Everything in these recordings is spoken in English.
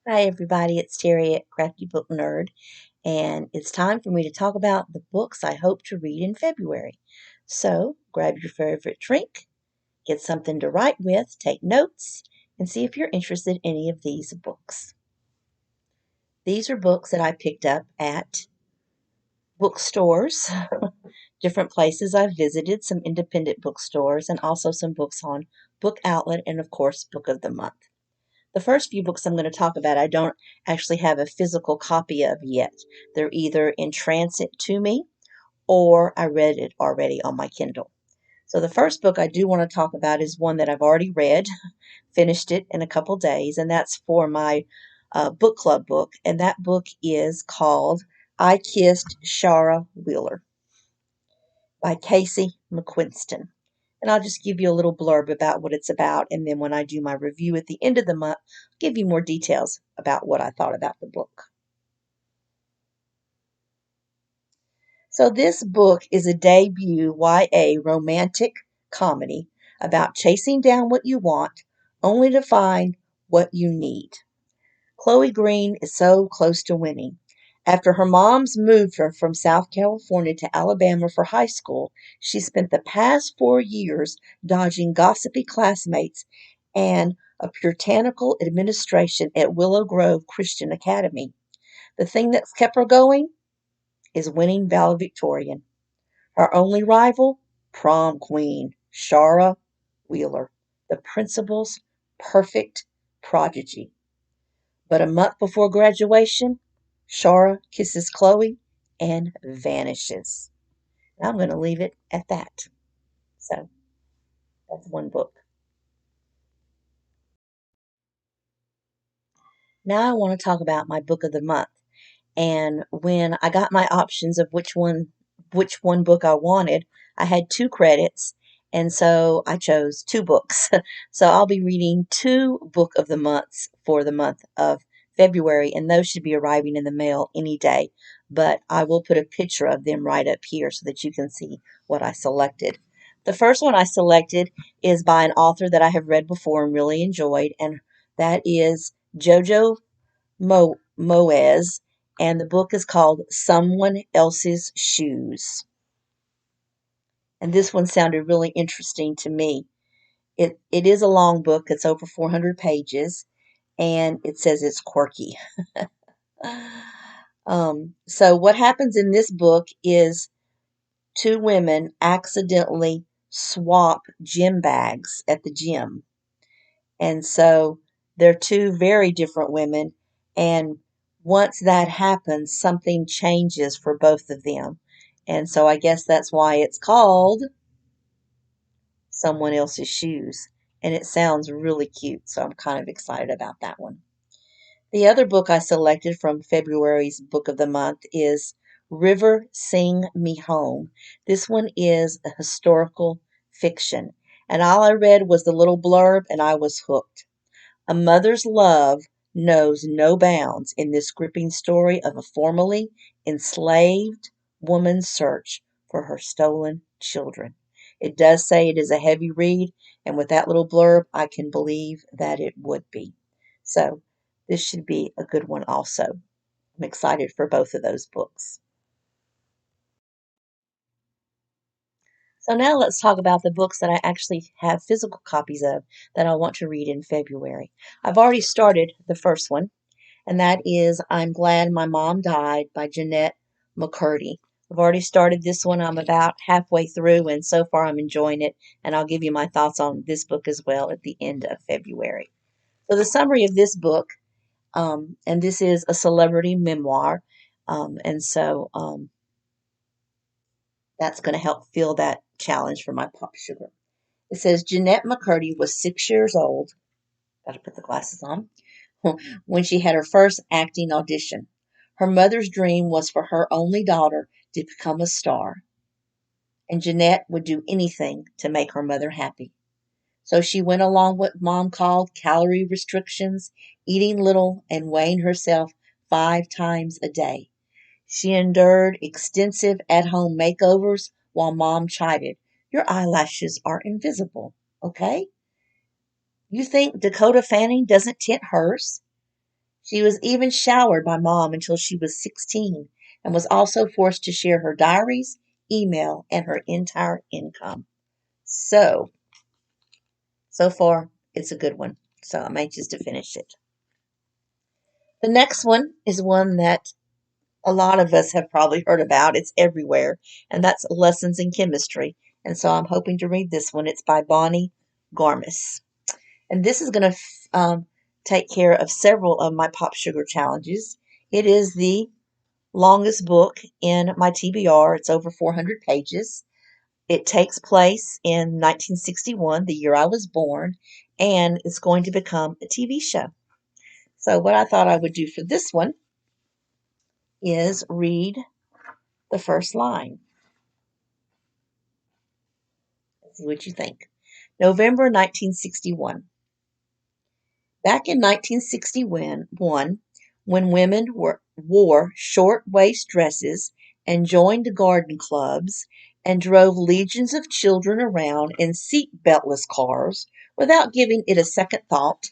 Hi, everybody. It's Terry at Crafty Book Nerd, and it's time for me to talk about the books I hope to read in February. So, grab your favorite drink, get something to write with, take notes, and see if you're interested in any of these books. These are books that I picked up at bookstores, different places I've visited, some independent bookstores, and also some books on Book Outlet and, of course, Book of the Month. The first few books I'm going to talk about, I don't actually have a physical copy of yet. They're either in transit to me or I read it already on my Kindle. So the first book I do want to talk about is one that I've already read, finished it in a couple days, and that's for my book club book. And that book is called I Kissed Shara Wheeler by Casey McQuiston. And I'll just give you a little blurb about what it's about. And then when I do my review at the end of the month, I'll give you more details about what I thought about the book. So this book is a debut YA romantic comedy about chasing down what you want only to find what you need. Chloe Green is so close to winning. After her mom's moved her from South California to Alabama for high school, she spent the past 4 years dodging gossipy classmates and a puritanical administration at Willow Grove Christian Academy. The thing that's kept her going is winning valedictorian. Her only rival, prom queen Shara Wheeler, the principal's perfect prodigy. But a month before graduation, Shara kisses Chloe and vanishes. And I'm going to leave it at that. So that's one book. Now I want to talk about my book of the month. And when I got my options of which one book I wanted, I had 2 credits, and so I chose 2 books. So I'll be reading 2 book of the months for the month of February, and those should be arriving in the mail any day. But I will put a picture of them right up here so that you can see what I selected. The first one I selected is by an author that I have read before and really enjoyed, and that is Jojo Moyes, and the book is called Someone Else's Shoes. And this one sounded really interesting to me. It is a long book, it's over 400 pages, and it says it's quirky. So, what happens in this book is 2 women accidentally swap gym bags at the gym. And so they're 2 very different women. And once that happens, something changes for both of them. And so I guess that's why it's called Someone Else's Shoes. And it sounds really cute. So I'm kind of excited about that one. The other book I selected from February's book of the month is River Sing Me Home. This one is a historical fiction. And all I read was the little blurb, and I was hooked. A mother's love knows no bounds in this gripping story of a formerly enslaved woman's search for her stolen children. It does say it is a heavy read, and with that little blurb, I can believe that it would be. So, this should be a good one also. I'm excited for both of those books. So, now let's talk about the books that I actually have physical copies of that I want to read in February. I've already started the first one, and that is I'm Glad My Mom Died by Jennette McCurdy. I've already started this one. I'm about halfway through, and so far I'm enjoying it, and I'll give you my thoughts on this book as well at the end of February. So, the summary of this book, and this is a celebrity memoir, and so that's going to help fill that challenge for my pop sugar. It says Jennette McCurdy was 6 years old. Got to put the glasses on. When she had her first acting audition. Her mother's dream was for her only daughter to become a star, and Jennette would do anything to make her mother happy. So she went along what mom called calorie restrictions, eating little and weighing herself 5 times a day. She endured extensive at home makeovers while mom chided, "Your eyelashes are invisible, okay? You think Dakota Fanning doesn't tint hers?" She was even showered by Mom until she was 16 and was also forced to share her diaries, email, and her entire income. So far, it's a good one. So I'm anxious to finish it. The next one is one that a lot of us have probably heard about. It's everywhere, and that's Lessons in Chemistry. And so I'm hoping to read this one. It's by Bonnie Garmis. And this is going to take care of several of my Pop Sugar challenges. It is the longest book in my TBR. It's over 400 pages. It takes place in 1961, the year I was born, and it's going to become a TV show. So, what I thought I would do for this one is read the first line. Let's see what you think. November 1961. Back in 1961, when women wore short waist dresses and joined garden clubs and drove legions of children around in seat beltless cars without giving it a second thought,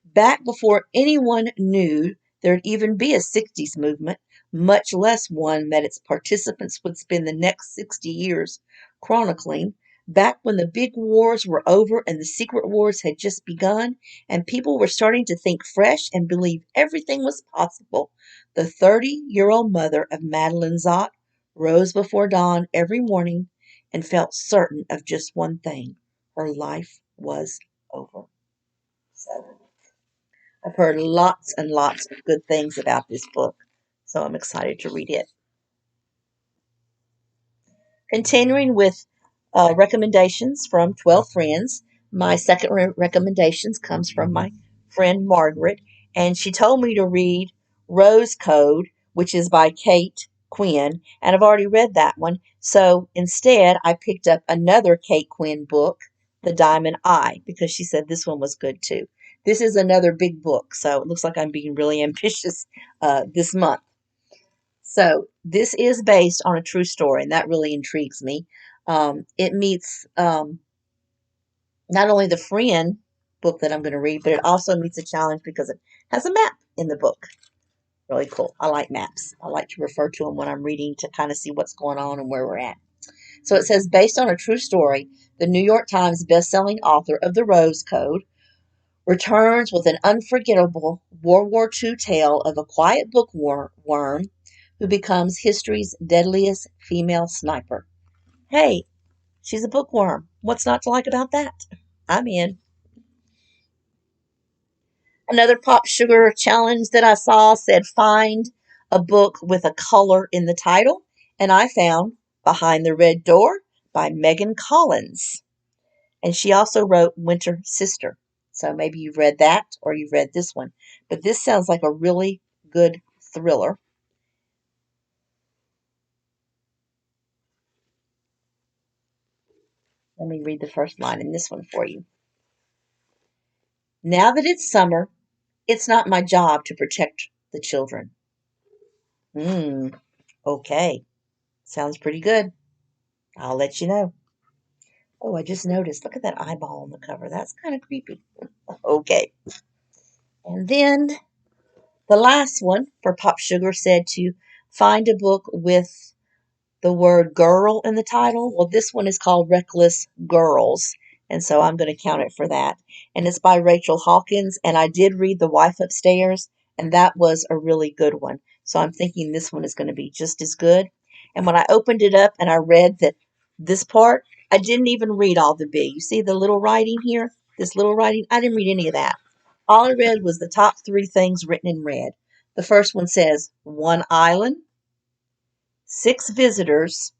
back before anyone knew there'd even be a 60s movement, much less one that its participants would spend the next 60 years chronicling, back when the big wars were over and the secret wars had just begun, and people were starting to think fresh and believe everything was possible, the 30-year-old mother of Madeline Zott rose before dawn every morning and felt certain of just one thing: her life was over. So, I've heard lots and lots of good things about this book, so I'm excited to read it. Continuing with recommendations from 12 friends, my second recommendations comes from my friend Margaret, and she told me to read Rose Code, which is by Kate Quinn, and I've already read that one. So instead, I picked up another Kate Quinn book, The Diamond Eye, because she said this one was good too. This is another big book, so it looks like I'm being really ambitious this month. So this is based on a true story, and that really intrigues me. It meets not only the friend book that I'm going to read, but it also meets a challenge because it has a map in the book. Really cool. I like maps. I like to refer to them when I'm reading to kind of see what's going on and where we're at. So it says, based on a true story, the New York Times bestselling author of The Rose Code returns with an unforgettable World War II tale of a quiet bookworm who becomes history's deadliest female sniper. Hey, she's a bookworm. What's not to like about that? I'm in. Another Pop Sugar challenge that I saw said find a book with a color in the title, and I found Behind the Red Door by Megan Collins. And she also wrote Winter Sister. So maybe you've read that or you've read this one. But this sounds like a really good thriller. Let me read the first line in this one for you. Now that it's summer, it's not my job to protect the children. Okay. Sounds pretty good. I'll let you know. Oh, I just noticed. Look at that eyeball on the cover. That's kind of creepy. Okay. And then the last one for Pop Sugar said to find a book with the word girl in the title. Well, this one is called Reckless Girls, and so I'm going to count it for that. And it's by Rachel Hawkins, and I did read The Wife Upstairs, and that was a really good one. So I'm thinking this one is going to be just as good. And when I opened it up and I read that this part, I didn't even read all the big. You see the little writing here? This little writing? I didn't read any of that. All I read was the top three things written in red. The first one says, one island, 6 visitors,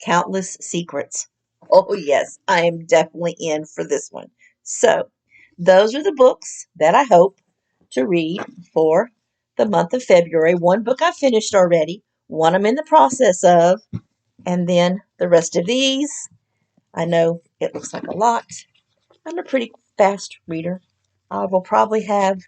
countless secrets. Oh, yes, I am definitely in for this one. So, those are the books that I hope to read for the month of February. One book I finished already, one I'm in the process of, and then the rest of these. I know it looks like a lot. I'm a pretty fast reader. I will probably have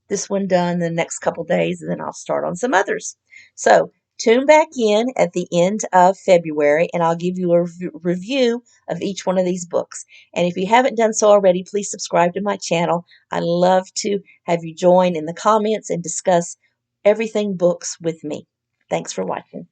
this one done in the next couple days, and then I'll start on some others. So, Tune back in at the end of February and I'll give you a review of each one of these books. And if you haven't done so already, please subscribe to my channel. I love to have you join in the comments and discuss everything books with me. Thanks for watching.